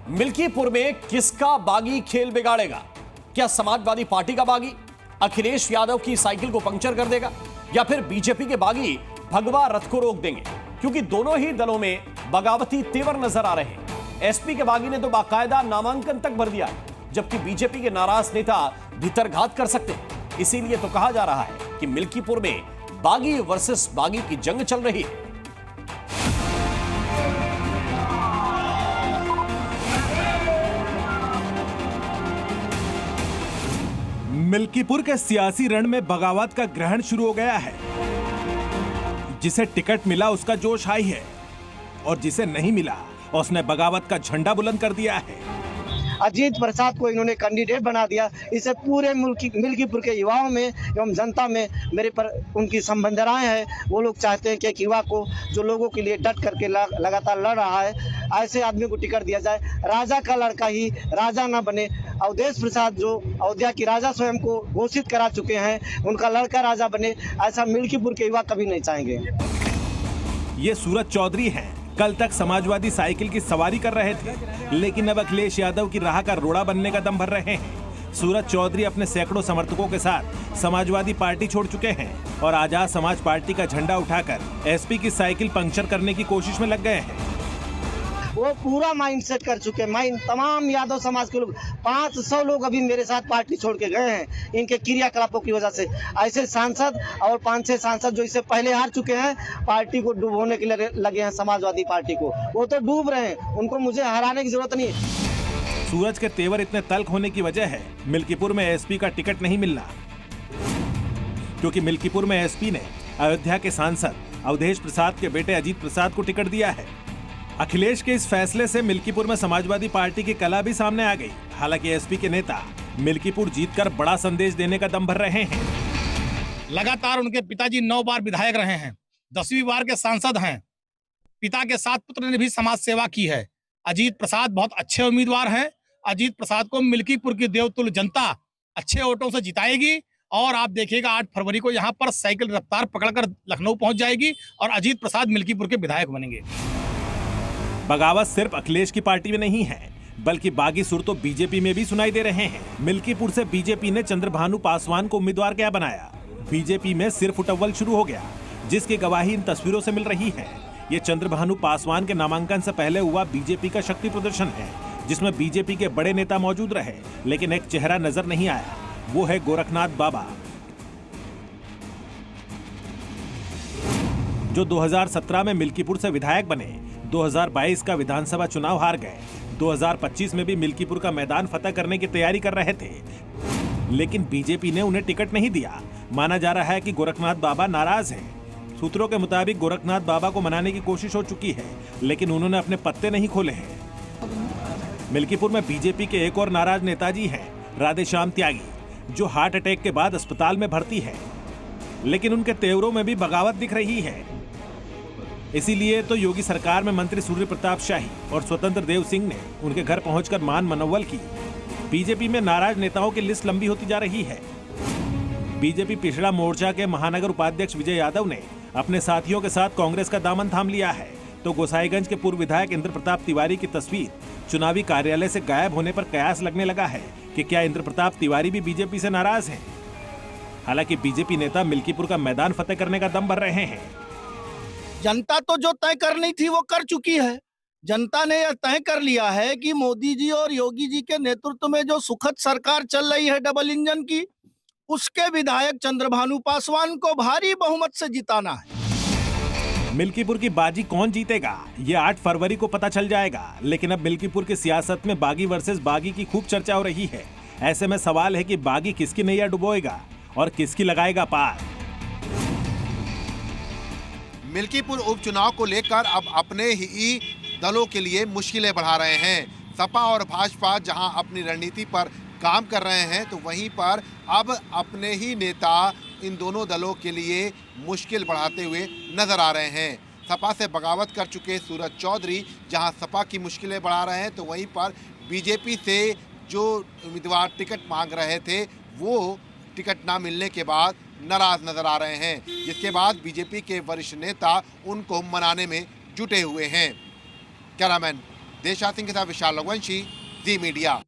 मिल्कीपुर में किसका बागी खेल बिगाड़ेगा? क्या समाजवादी पार्टी का बागी अखिलेश यादव की साइकिल को पंक्चर कर देगा, या फिर बीजेपी के बागी भगवा रथ को रोक देंगे? क्योंकि दोनों ही दलों में बगावती तेवर नजर आ रहे हैं। एसपी के बागी ने तो बाकायदा नामांकन तक भर दिया है, जबकि बीजेपी के नाराज नेता भीतरघात कर सकते हैं। इसीलिए तो कहा जा रहा है कि मिल्कीपुर में बागी वर्सेस बागी की जंग चल रही है। मिल्कीपुर के सियासी रण में बगावत का ग्रहण शुरू हो गया है। जिसे टिकट मिला उसका जोश हाई है, और जिसे नहीं मिला उसने बगावत का झंडा बुलंद कर दिया है। अजीत प्रसाद को इन्होंने कैंडिडेट बना दिया। इससे पूरे मिल्कीपुर के युवाओं में एवं जनता में मेरे पर उनकी संवेदनाएं हैं। वो लोग चाहते हैं कि एक युवा को जो लोगों के लिए डट करके लगातार लड़ रहा है, ऐसे आदमी को टिकट दिया जाए। राजा का लड़का ही राजा ना बने। अवधेश प्रसाद जो अयोध्या की राजा स्वयं को घोषित करा चुके हैं, उनका लड़का राजा बने, ऐसा मिल्कीपुर के युवा कभी नहीं चाहेंगे। ये सूरज चौधरी हैं। कल तक समाजवादी साइकिल की सवारी कर रहे थे, लेकिन अब अखिलेश यादव की राह का रोड़ा बनने का दम भर रहे हैं। सूरज चौधरी अपने सैकड़ों समर्थकों के साथ समाजवादी पार्टी छोड़ चुके हैं और आजाद समाज पार्टी का झंडा उठाकर एसपी की साइकिल पंक्चर करने की कोशिश में लग गए हैं। वो पूरा माइंड सेट कर चुके हैं। तमाम यादव समाज के लोग 500 लोग अभी मेरे साथ पार्टी छोड़ के गए हैं इनके क्रियाकलापों की वजह से। ऐसे सांसद और 5-6 सांसद जो इससे पहले हार चुके हैं, पार्टी को डुबोने के लिए लगे हैं, समाजवादी पार्टी को। वो तो डूब रहे हैं, उनको मुझे हराने की जरूरत नहीं। सूरज के तेवर इतने तल्ख होने की वजह है मिल्कीपुर में एसपी का टिकट नहीं मिलना, क्योंकि मिल्कीपुर में एसपी ने अयोध्या के सांसद अवधेश प्रसाद के बेटे अजीत प्रसाद को टिकट दिया है। अखिलेश के इस फैसले से मिल्कीपुर में समाजवादी पार्टी की कला भी सामने आ गई। हालांकि एसपी के नेता मिल्कीपुर जीतकर बड़ा संदेश देने का दम भर रहे हैं। लगातार उनके पिताजी 9 बार विधायक रहे हैं, 10वीं बार के सांसद हैं। पिता के 7 पुत्र ने भी समाज सेवा की है। अजीत प्रसाद बहुत अच्छे उम्मीदवार हैं। अजीत प्रसाद को मिल्कीपुर की देवतुल्य जनता अच्छे वोटों से जिताएगी और आप देखिएगा 8 फरवरी को यहाँ पर साइकिल रफ्तार पकड़कर लखनऊ पहुंच जाएगी और अजीत प्रसाद मिल्कीपुर के विधायक बनेंगे। बगावत सिर्फ अखिलेश की पार्टी में नहीं है, बल्कि बागी सुर तो बीजेपी में भी सुनाई दे रहे हैं। मिल्कीपुर से बीजेपी ने चंद्रभानु पासवान को उम्मीदवार क्या बनाया? बीजेपी में सिर्फ उटव्वल शुरू हो गया, जिसकी गवाही इन तस्वीरों से मिल रही है। ये चंद्रभानु पासवान के नामांकन से पहले हुआ बीजेपी का शक्ति प्रदर्शन है, जिसमें बीजेपी के बड़े नेता मौजूद रहे, लेकिन एक चेहरा नजर नहीं आया। वो है गोरखनाथ बाबा, जो 2017 में मिल्कीपुर से विधायक बने, 2022 का विधानसभा चुनाव हार गए, 2025 में भी मिल्कीपुर का मैदान फतह करने की तैयारी कर रहे थे, लेकिन बीजेपी ने उन्हें टिकट नहीं दिया। माना जा रहा है कि गोरखनाथ बाबा नाराज हैं। सूत्रों के मुताबिक गोरखनाथ बाबा को मनाने की कोशिश हो चुकी है, लेकिन उन्होंने अपने पत्ते नहीं खोले हैं। मिल्कीपुर में बीजेपी के एक और नाराज नेताजी हैं, राधेश्याम त्यागी, जो हार्ट अटैक के बाद अस्पताल में भर्ती है, लेकिन उनके तेवरों में भी बगावत दिख रही है। इसीलिए तो योगी सरकार में मंत्री सूर्य प्रताप शाही और स्वतंत्र देव सिंह ने उनके घर पहुंचकर मान मनोवल की। बीजेपी में नाराज नेताओं की लिस्ट लंबी होती जा रही है। बीजेपी पिछड़ा मोर्चा के महानगर उपाध्यक्ष विजय यादव ने अपने साथियों के साथ कांग्रेस का दामन थाम लिया है, तो गोसाईगंज के पूर्व विधायक इंद्र प्रताप तिवारी की तस्वीर चुनावी कार्यालय से गायब होने पर कयास लगने लगा है कि क्या इंद्र प्रताप तिवारी भी बीजेपी से नाराज हैं। हालांकि बीजेपी नेता मिल्कीपुर का मैदान फतेह करने का दम भर रहे हैं। जनता तो जो तय करनी थी वो कर चुकी है। जनता ने यह तय कर लिया है कि मोदी जी और योगी जी के नेतृत्व में जो सुखद सरकार चल रही है डबल इंजन की, उसके विधायक चंद्रभानु पासवान को भारी बहुमत से जिताना है। मिल्कीपुर की बाजी कौन जीतेगा, ये 8 फरवरी को पता चल जाएगा। लेकिन अब मिल्कीपुर की सियासत में बागी वर्सेस बागी की खूब चर्चा हो रही है। ऐसे में सवाल है कि बागी किसकी नैया डुबोएगा और किसकी लगाएगा पार। मिल्कीपुर उपचुनाव को लेकर अब अपने ही दलों के लिए मुश्किलें बढ़ा रहे हैं। सपा और भाजपा जहां अपनी रणनीति पर काम कर रहे हैं, तो वहीं पर अब अपने ही नेता इन दोनों दलों के लिए मुश्किल बढ़ाते हुए नजर आ रहे हैं। सपा से बगावत कर चुके सूरज चौधरी जहां सपा की मुश्किलें बढ़ा रहे हैं, तो वहीं पर बीजेपी से जो उम्मीदवार टिकट मांग रहे थे, वो टिकट ना मिलने के बाद नाराज नजर आ रहे हैं, जिसके बाद बीजेपी के वरिष्ठ नेता उनको मनाने में जुटे हुए हैं। कैमरामैन देशा सिंह के साथ विशाल रघुवंशी, जी मीडिया।